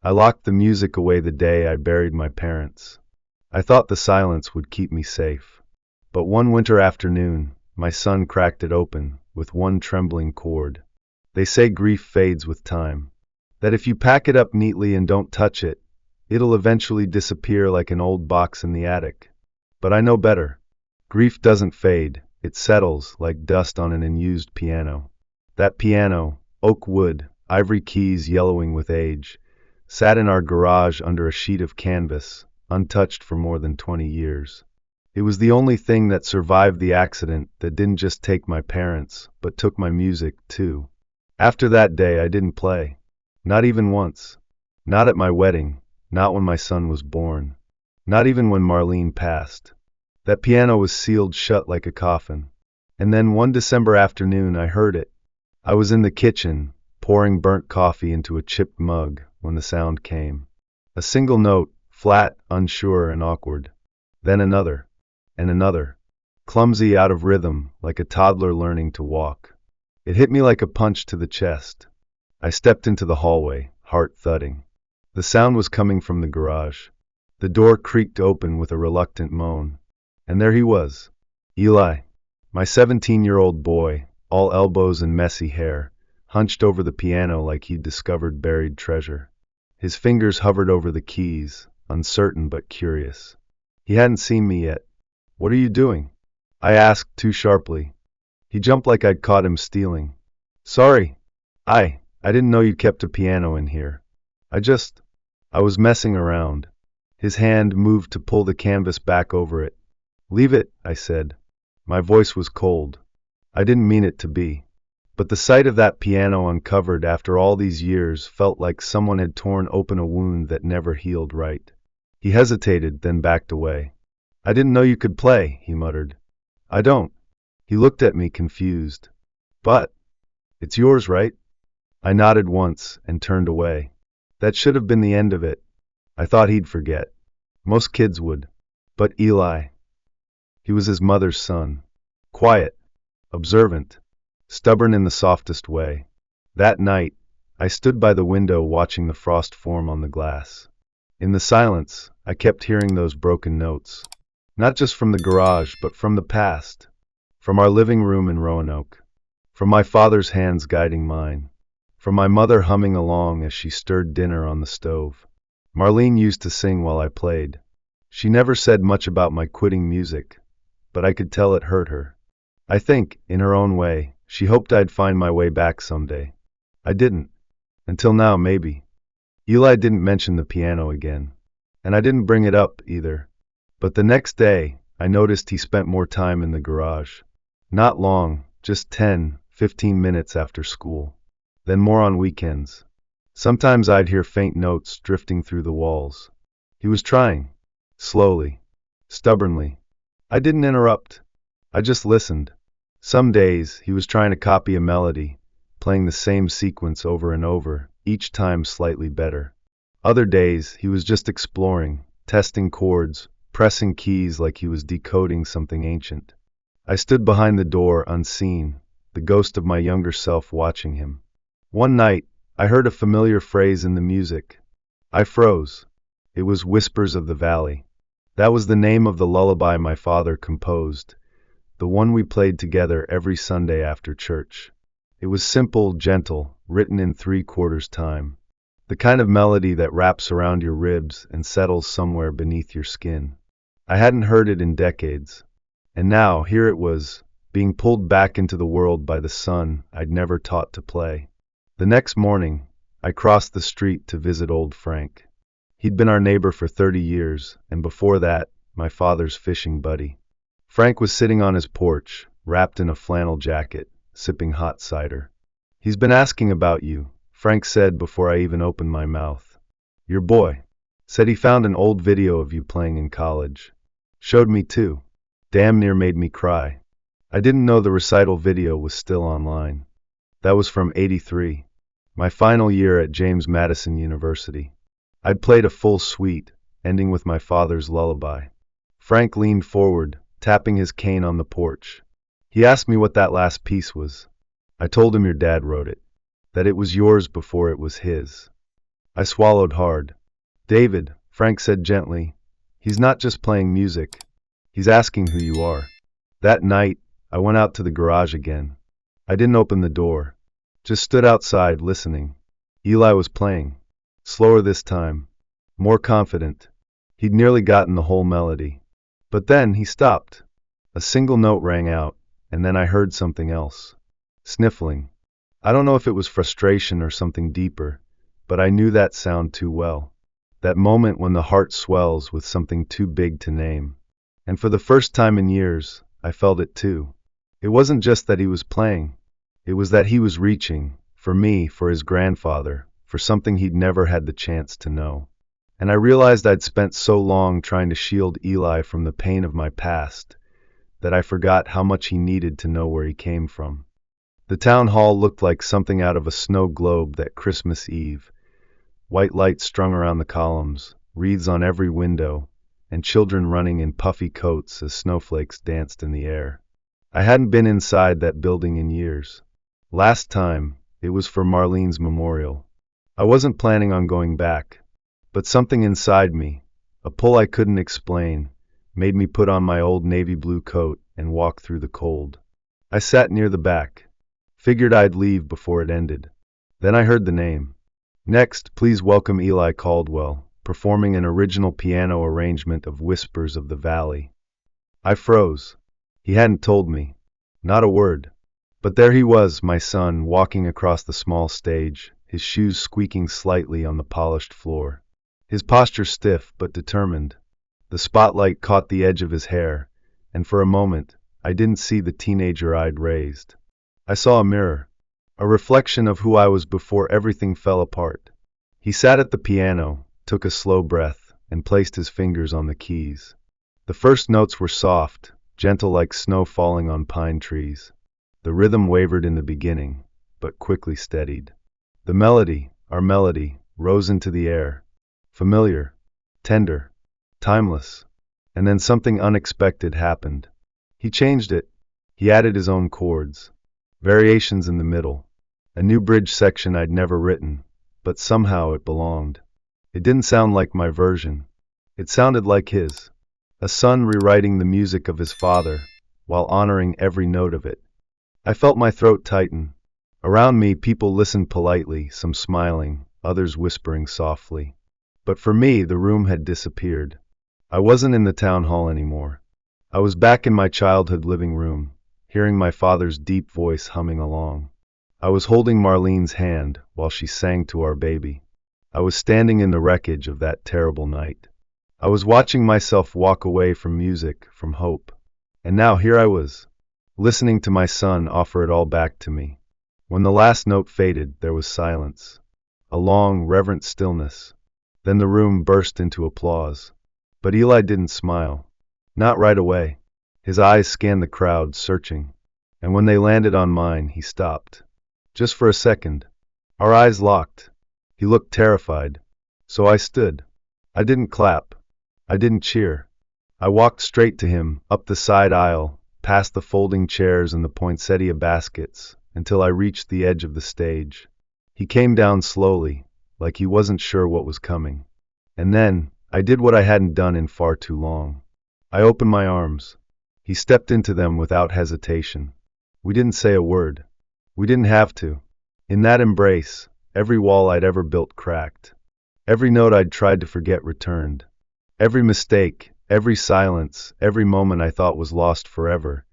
I locked the music away the day I buried my parents. I thought the silence would keep me safe. But one winter afternoon, my son cracked it open with one trembling chord. They say grief fades with time. That if you pack it up neatly and don't touch it, it'll eventually disappear like an old box in the attic. But I know better. Grief doesn't fade, it settles like dust on an unused piano. That piano, oak wood, ivory keys yellowing with age, sat in our garage under a sheet of canvas, untouched for more than 20 years. It was the only thing that survived the accident that didn't just take my parents, but took my music, too. After that day, I didn't play. Not even once. Not at my wedding, not when my son was born, not even when Marlene passed. That piano was sealed shut like a coffin. And then one December afternoon, I heard it. I was in the kitchen, pouring burnt coffee into a chipped mug, when the sound came. A single note, flat, unsure, and awkward. Then another. And another. Clumsy, out of rhythm, like a toddler learning to walk. It hit me like a punch to the chest. I stepped into the hallway, heart thudding. The sound was coming from the garage. The door creaked open with a reluctant moan. And there he was. Eli. My 17-year-old boy, all elbows and messy hair, hunched over the piano like he'd discovered buried treasure. His fingers hovered over the keys, uncertain but curious. He hadn't seen me yet. "What are you doing?" I asked too sharply. He jumped like I'd caught him stealing. "Sorry. I didn't know you kept a piano in here. I was messing around." His hand moved to pull the canvas back over it. "Leave it," I said. My voice was cold. I didn't mean it to be. But the sight of that piano uncovered after all these years felt like someone had torn open a wound that never healed right. He hesitated, then backed away. "I didn't know you could play," he muttered. "I don't." He looked at me confused. "But it's yours, right?" I nodded once and turned away. That should have been the end of it. I thought he'd forget. Most kids would. But Eli, he was his mother's son. Quiet, observant, stubborn in the softest way. That night, I stood by the window watching the frost form on the glass. In the silence, I kept hearing those broken notes. Not just from the garage, but from the past. From our living room in Roanoke. From my father's hands guiding mine. From my mother humming along as she stirred dinner on the stove. Marlene used to sing while I played. She never said much about my quitting music, but I could tell it hurt her. I think, in her own way, she hoped I'd find my way back someday. I didn't. Until now, maybe. Eli didn't mention the piano again. And I didn't bring it up, either. But the next day, I noticed he spent more time in the garage. Not long, just 10, 15 minutes after school. Then more on weekends. Sometimes I'd hear faint notes drifting through the walls. He was trying. Slowly. Stubbornly. I didn't interrupt. I just listened. Some days, he was trying to copy a melody, playing the same sequence over and over, each time slightly better. Other days, he was just exploring, testing chords, pressing keys like he was decoding something ancient. I stood behind the door, unseen, the ghost of my younger self watching him. One night, I heard a familiar phrase in the music. I froze. It was Whispers of the Valley. That was the name of the lullaby my father composed, the one we played together every Sunday after church. It was simple, gentle, written in 3/4 time. The kind of melody that wraps around your ribs and settles somewhere beneath your skin. I hadn't heard it in decades. And now, here it was, being pulled back into the world by the son I'd never taught to play. The next morning, I crossed the street to visit old Frank. He'd been our neighbor for 30 years, and before that, my father's fishing buddy. Frank was sitting on his porch, wrapped in a flannel jacket, sipping hot cider. "He's been asking about you," Frank said before I even opened my mouth. "Your boy. Said he found an old video of you playing in college. Showed me too. Damn near made me cry. I didn't know the recital video was still online. That was from '83, my final year at James Madison University. I'd played a full suite, ending with my father's lullaby." Frank leaned forward, tapping his cane on the porch. He asked me what that last piece was. I told him your dad wrote it. That it was yours before it was his. I swallowed hard. David, Frank said gently, he's not just playing music. He's asking who you are. That night, I went out to the garage again. I didn't open the door. Just stood outside listening. Eli was playing. Slower this time. More confident. He'd nearly gotten the whole melody. But then he stopped. A single note rang out, and then I heard something else. Sniffling. I don't know if it was frustration or something deeper, but I knew that sound too well. That moment when the heart swells with something too big to name. And for the first time in years, I felt it too. It wasn't just that he was playing. It was that he was reaching, for me, for his grandfather, for something he'd never had the chance to know. And I realized I'd spent so long trying to shield Eli from the pain of my past, that I forgot how much he needed to know where he came from. The town hall looked like something out of a snow globe that Christmas Eve. White lights strung around the columns, wreaths on every window, and children running in puffy coats as snowflakes danced in the air. I hadn't been inside that building in years. Last time, it was for Marlene's memorial. I wasn't planning on going back, but something inside me, a pull I couldn't explain, made me put on my old navy blue coat and walk through the cold. I sat near the back. Figured I'd leave before it ended. Then I heard the name. Next, please welcome Eli Caldwell, performing an original piano arrangement of Whispers of the Valley. I froze. He hadn't told me. Not a word. But there he was, my son, walking across the small stage, his shoes squeaking slightly on the polished floor. His posture stiff but determined. The spotlight caught the edge of his hair, and for a moment, I didn't see the teenager I'd raised. I saw a mirror, a reflection of who I was before everything fell apart. He sat at the piano, took a slow breath, and placed his fingers on the keys. The first notes were soft, gentle like snow falling on pine trees. The rhythm wavered in the beginning, but quickly steadied. The melody, our melody, rose into the air. Familiar, tender, timeless. And then something unexpected happened. He changed it. He added his own chords. Variations in the middle. A new bridge section I'd never written, but somehow it belonged. It didn't sound like my version. It sounded like his. A son rewriting the music of his father, while honoring every note of it. I felt my throat tighten. Around me, people listened politely, some smiling, others whispering softly. But for me, the room had disappeared. I wasn't in the town hall anymore. I was back in my childhood living room, hearing my father's deep voice humming along. I was holding Marlene's hand while she sang to our baby. I was standing in the wreckage of that terrible night. I was watching myself walk away from music, from hope. And now here I was, listening to my son offer it all back to me. When the last note faded, there was silence. A long, reverent stillness. Then the room burst into applause. But Eli didn't smile. Not right away. His eyes scanned the crowd, searching. And when they landed on mine, he stopped. Just for a second. Our eyes locked. He looked terrified. So I stood. I didn't clap. I didn't cheer. I walked straight to him, up the side aisle, past the folding chairs and the poinsettia baskets, until I reached the edge of the stage. He came down slowly, like he wasn't sure what was coming. And then, I did what I hadn't done in far too long. I opened my arms. He stepped into them without hesitation. We didn't say a word. We didn't have to. In that embrace, every wall I'd ever built cracked. Every note I'd tried to forget returned. Every mistake, every silence, every moment I thought was lost forever,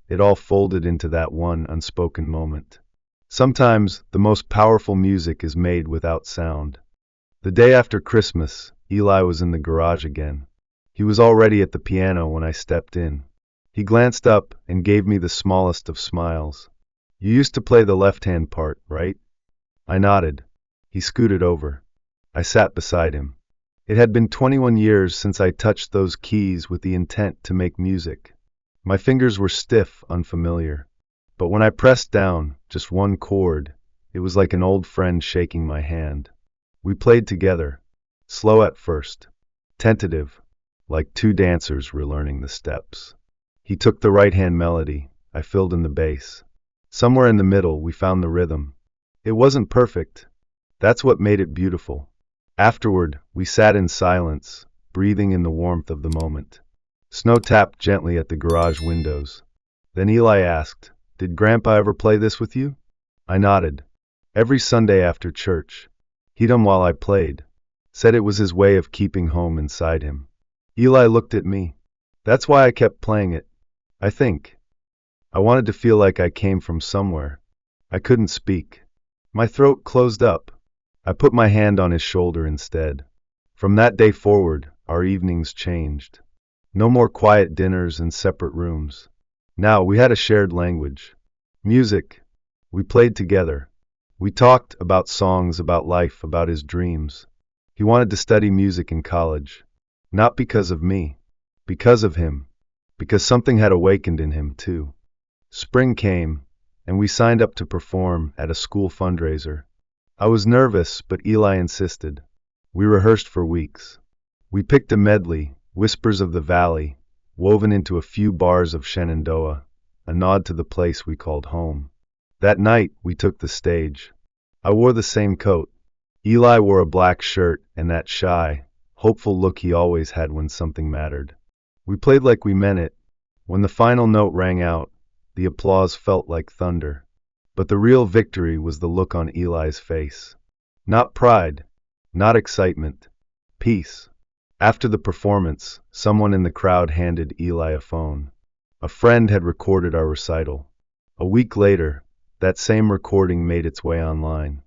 it all folded into that one unspoken moment. Sometimes, the most powerful music is made without sound. The day after Christmas, Eli was in the garage again. He was already at the piano when I stepped in. He glanced up and gave me the smallest of smiles. You used to play the left-hand part, right? I nodded. He scooted over. I sat beside him. It had been 21 years since I touched those keys with the intent to make music. My fingers were stiff, unfamiliar. But when I pressed down, just one chord, it was like an old friend shaking my hand. We played together, slow at first, tentative, like two dancers relearning the steps. He took the right-hand melody, I filled in the bass. Somewhere in the middle, we found the rhythm. It wasn't perfect. That's what made it beautiful. Afterward, we sat in silence, breathing in the warmth of the moment. Snow tapped gently at the garage windows. Then Eli asked, "Did Grandpa ever play this with you?" I nodded. Every Sunday after church. He'd hum while I played. Said it was his way of keeping home inside him. Eli looked at me. That's why I kept playing it. I think. I wanted to feel like I came from somewhere. I couldn't speak. My throat closed up. I put my hand on his shoulder instead. From that day forward, our evenings changed. No more quiet dinners in separate rooms. Now we had a shared language. Music. We played together. We talked about songs, about life, about his dreams. He wanted to study music in college. Not because of me. Because of him. Because something had awakened in him, too. Spring came, and we signed up to perform at a school fundraiser. I was nervous, but Eli insisted. We rehearsed for weeks. We picked a medley, Whispers of the Valley, woven into a few bars of Shenandoah, a nod to the place we called home. That night, we took the stage. I wore the same coat. Eli wore a black shirt and that shy, hopeful look he always had when something mattered. We played like we meant it. When the final note rang out, the applause felt like thunder. But the real victory was the look on Eli's face. Not pride, not excitement, peace. After the performance, someone in the crowd handed Eli a phone. A friend had recorded our recital. A week later, that same recording made its way online.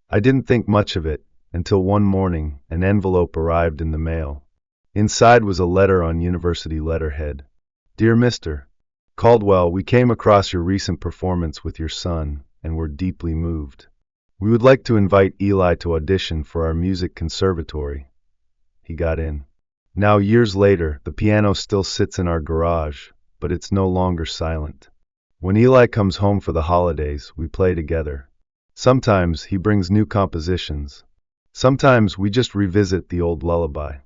I didn't think much of it until one morning an envelope arrived in the mail. Inside was a letter on university letterhead. "Dear Mr. Caldwell, we came across your recent performance with your son and were deeply moved. We would like to invite Eli to audition for our music conservatory." He got in. Now, years later, the piano still sits in our garage, but it's no longer silent. When Eli comes home for the holidays, we play together. Sometimes he brings new compositions. Sometimes we just revisit the old lullaby.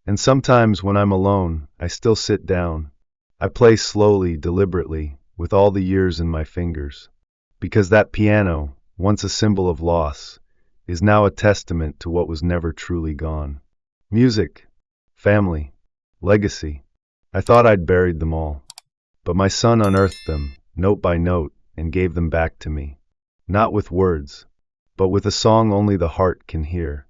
And sometimes when I'm alone, I still sit down. I play slowly, deliberately, with all the years in my fingers. Because that piano, once a symbol of loss, is now a testament to what was never truly gone. Music, family, legacy. I thought I'd buried them all. But my son unearthed them, note by note, and gave them back to me. Not with words, but with a song only the heart can hear.